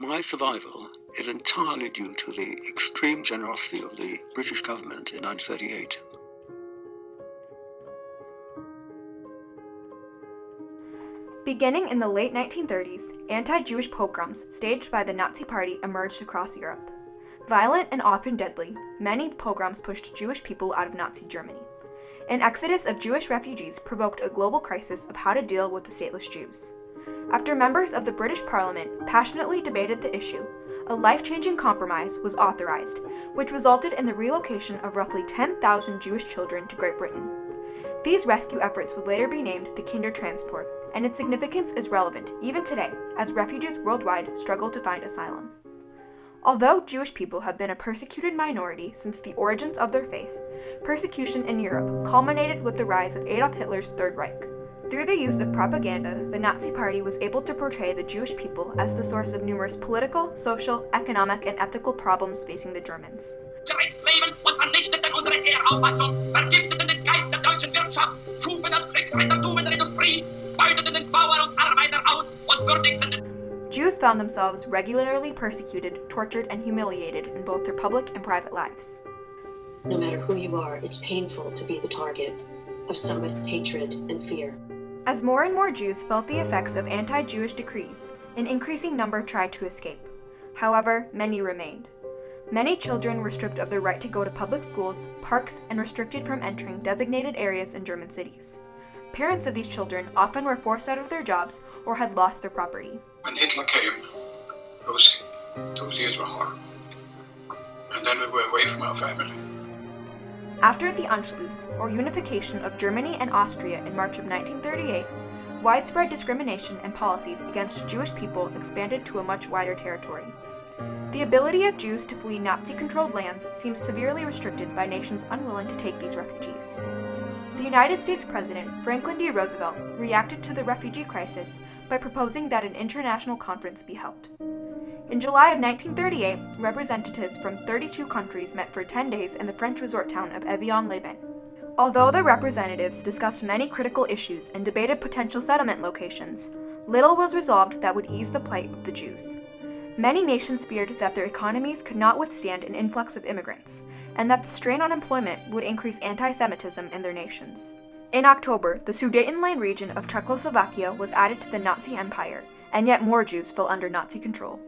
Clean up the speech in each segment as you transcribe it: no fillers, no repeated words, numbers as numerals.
My survival is entirely due to the extreme generosity of the British government in 1938. Beginning in the late 1930s, anti-Jewish pogroms staged by the Nazi Party emerged across Europe. Violent and often deadly, many pogroms pushed Jewish people out of Nazi Germany. An exodus of Jewish refugees provoked a global crisis of how to deal with the stateless Jews. After members of the British Parliament passionately debated the issue, a life-changing compromise was authorized, which resulted in the relocation of roughly 10,000 Jewish children to Great Britain. These rescue efforts would later be named the Kindertransport, and its significance is relevant even today as refugees worldwide struggle to find asylum. Although Jewish people have been a persecuted minority since the origins of their faith, persecution in Europe culminated with the rise of Adolf Hitler's Third Reich. Through the use of propaganda, the Nazi Party was able to portray the Jewish people as the source of numerous political, social, economic, and ethical problems facing the Germans. Rechtsleben und vernichteten unsere Ehrauffassung, vergifteten den Geist der deutschen Wirtschaft, schufen das Kriegsreitertum in der Industrie, beuteten den Bauern und Arbeiter aus und würdigten den Jews found themselves regularly persecuted, tortured, and humiliated in both their public and private lives. No matter who you are, it's painful to be the target of someone's hatred and fear. As more and more Jews felt the effects of anti-Jewish decrees, an increasing number tried to escape. However, many remained. Many children were stripped of their right to go to public schools, parks, and restricted from entering designated areas in German cities. Parents of these children often were forced out of their jobs or had lost their property. When Hitler came, those years were horrible. And then we were away from our family. After the Anschluss, or unification of Germany and Austria in March of 1938, widespread discrimination and policies against Jewish people expanded to a much wider territory. The ability of Jews to flee Nazi-controlled lands seems severely restricted by nations unwilling to take these refugees. The United States President Franklin D. Roosevelt reacted to the refugee crisis by proposing that an international conference be held. In July of 1938, representatives from 32 countries met for 10 days in the French resort town of Evian-les-Bains. Although the representatives discussed many critical issues and debated potential settlement locations, little was resolved that would ease the plight of the Jews. Many nations feared that their economies could not withstand an influx of immigrants, and that the strain on employment would increase anti-Semitism in their nations. In October, the Sudetenland region of Czechoslovakia was added to the Nazi Empire, and yet more Jews fell under Nazi control.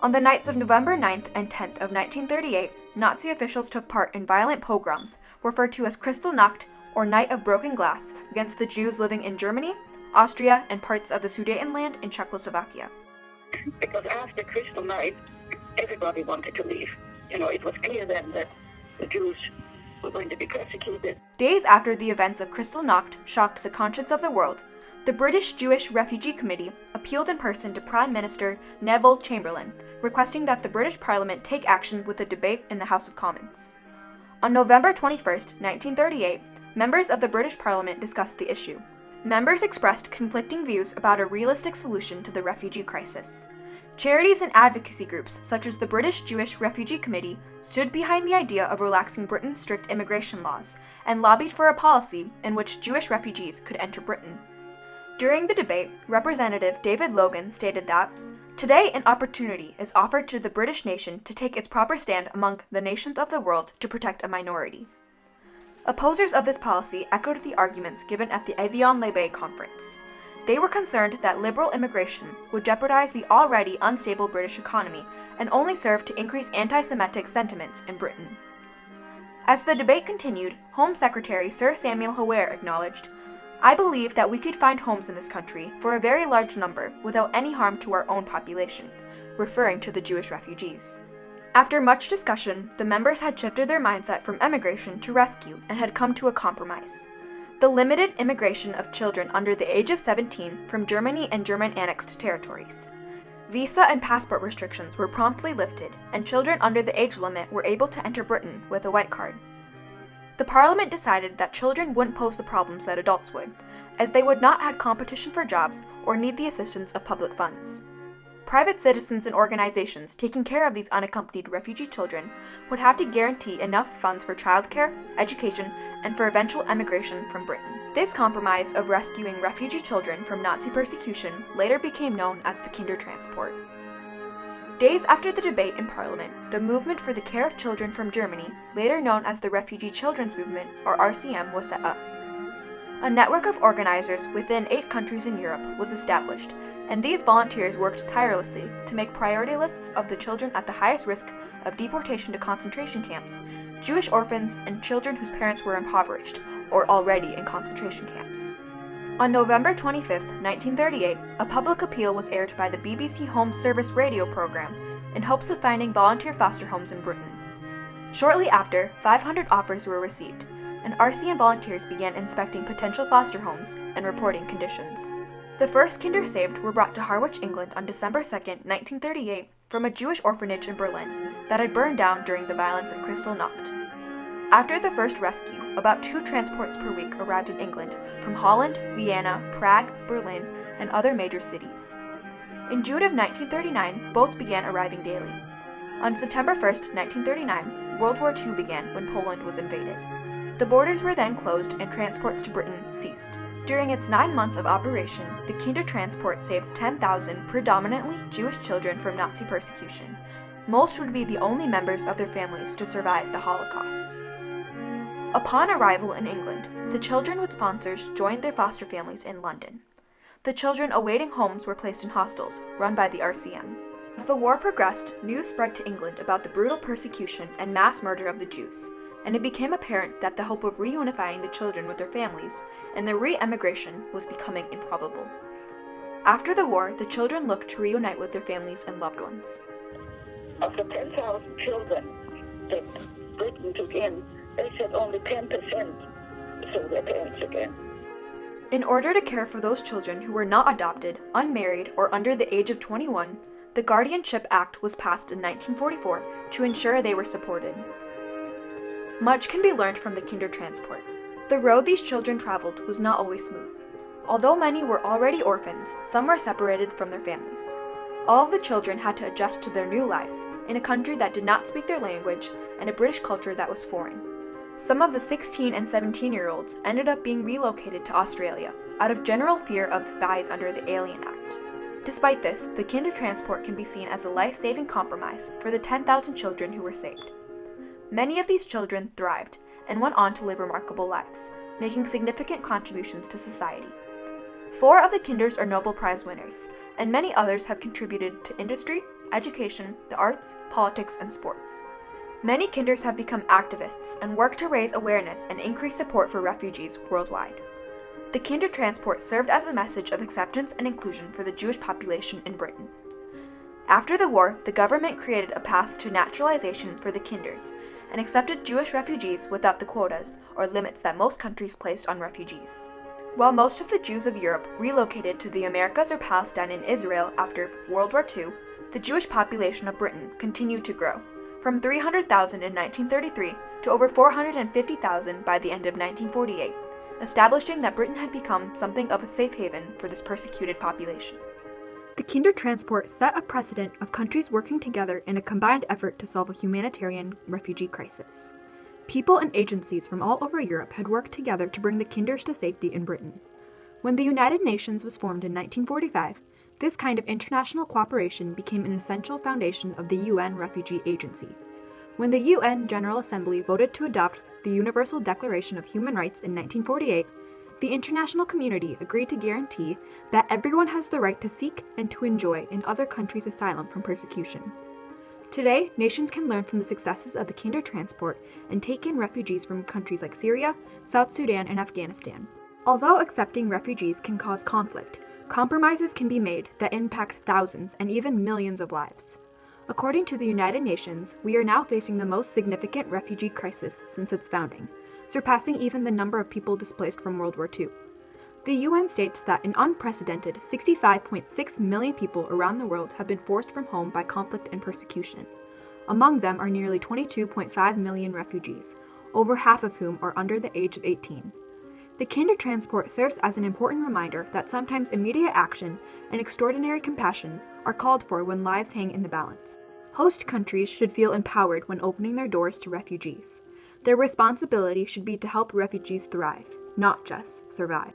On the nights of November 9th and 10th of 1938, Nazi officials took part in violent pogroms, referred to as Kristallnacht or Night of Broken Glass, against the Jews living in Germany, Austria, and parts of the Sudetenland in Czechoslovakia. Because after Crystal Night, everybody wanted to leave. It was clear then that the Jews were going to be persecuted. Days after the events of Kristallnacht shocked the conscience of the world, the British Jewish Refugee Committee appealed in person to Prime Minister Neville Chamberlain, requesting that the British Parliament take action with a debate in the House of Commons. On November 21st, 1938, members of the British Parliament discussed the issue. Members expressed conflicting views about a realistic solution to the refugee crisis. Charities and advocacy groups, such as the British Jewish Refugee Committee, stood behind the idea of relaxing Britain's strict immigration laws, and lobbied for a policy in which Jewish refugees could enter Britain. During the debate, Representative David Logan stated that, "Today an opportunity is offered to the British nation to take its proper stand among the nations of the world to protect a minority." Opposers of this policy echoed the arguments given at the Evian-les-Bains conference. They were concerned that liberal immigration would jeopardize the already unstable British economy and only serve to increase anti-Semitic sentiments in Britain. As the debate continued, Home Secretary Sir Samuel Hoare acknowledged, "I believe that we could find homes in this country for a very large number without any harm to our own population," referring to the Jewish refugees. After much discussion, the members had shifted their mindset from emigration to rescue and had come to a compromise. The limited immigration of children under the age of 17 from Germany and German-annexed territories. Visa and passport restrictions were promptly lifted, and children under the age limit were able to enter Britain with a white card. The Parliament decided that children wouldn't pose the problems that adults would, as they would not have competition for jobs or need the assistance of public funds. Private citizens and organizations taking care of these unaccompanied refugee children would have to guarantee enough funds for childcare, education, and for eventual emigration from Britain. This compromise of rescuing refugee children from Nazi persecution later became known as the Kindertransport. Days after the debate in Parliament, the Movement for the Care of Children from Germany, later known as the Refugee Children's Movement, or RCM, was set up. A network of organizers within 8 countries in Europe was established, and these volunteers worked tirelessly to make priority lists of the children at the highest risk of deportation to concentration camps, Jewish orphans, and children whose parents were impoverished or already in concentration camps. On November 25, 1938, a public appeal was aired by the BBC Home Service radio program in hopes of finding volunteer foster homes in Britain. Shortly after, 500 offers were received, and RCM volunteers began inspecting potential foster homes and reporting conditions. The first Kinder saved were brought to Harwich, England on December 2, 1938, from a Jewish orphanage in Berlin that had burned down during the violence of Kristallnacht. After the first rescue, about 2 transports per week arrived in England from Holland, Vienna, Prague, Berlin, and other major cities. In June of 1939, boats began arriving daily. On September 1, 1939, World War II began when Poland was invaded. The borders were then closed and transports to Britain ceased. During its 9 months of operation, the Kindertransport saved 10,000 predominantly Jewish children from Nazi persecution. Most would be the only members of their families to survive the Holocaust. Upon arrival in England, the children with sponsors joined their foster families in London. The children awaiting homes were placed in hostels run by the RCM. As the war progressed, news spread to England about the brutal persecution and mass murder of the Jews, and it became apparent that the hope of reunifying the children with their families and their re-emigration was becoming improbable. After the war, the children looked to reunite with their families and loved ones. Of the 10,000 children that Britain took in, they said only 10% saw their parents again. In order to care for those children who were not adopted, unmarried, or under the age of 21, the Guardianship Act was passed in 1944 to ensure they were supported. Much can be learned from the Kindertransport. The road these children traveled was not always smooth. Although many were already orphans, some were separated from their families. All of the children had to adjust to their new lives in a country that did not speak their language and a British culture that was foreign. Some of the 16 and 17-year-olds ended up being relocated to Australia out of general fear of spies under the Alien Act. Despite this, the Kindertransport can be seen as a life-saving compromise for the 10,000 children who were saved. Many of these children thrived and went on to live remarkable lives, making significant contributions to society. 4 of the Kinders are Nobel Prize winners, and many others have contributed to industry, education, the arts, politics, and sports. Many Kinders have become activists and work to raise awareness and increase support for refugees worldwide. The Kindertransport served as a message of acceptance and inclusion for the Jewish population in Britain. After the war, the government created a path to naturalization for the Kinders and accepted Jewish refugees without the quotas or limits that most countries placed on refugees. While most of the Jews of Europe relocated to the Americas or Palestine and Israel after World War II, the Jewish population of Britain continued to grow, from 300,000 in 1933 to over 450,000 by the end of 1948, establishing that Britain had become something of a safe haven for this persecuted population. The Kindertransport set a precedent of countries working together in a combined effort to solve a humanitarian refugee crisis. People and agencies from all over Europe had worked together to bring the Kinders to safety in Britain. When the United Nations was formed in 1945, this kind of international cooperation became an essential foundation of the UN Refugee Agency. When the UN General Assembly voted to adopt the Universal Declaration of Human Rights in 1948, the international community agreed to guarantee that everyone has the right to seek and to enjoy in other countries asylum from persecution. Today, nations can learn from the successes of the Kindertransport and take in refugees from countries like Syria, South Sudan, and Afghanistan. Although accepting refugees can cause conflict, compromises can be made that impact thousands and even millions of lives. According to the United Nations, we are now facing the most significant refugee crisis since its founding, surpassing even the number of people displaced from World War II. The UN states that an unprecedented 65.6 million people around the world have been forced from home by conflict and persecution. Among them are nearly 22.5 million refugees, over half of whom are under the age of 18. The Kindertransport serves as an important reminder that sometimes immediate action and extraordinary compassion are called for when lives hang in the balance. Host countries should feel empowered when opening their doors to refugees. Their responsibility should be to help refugees thrive, not just survive.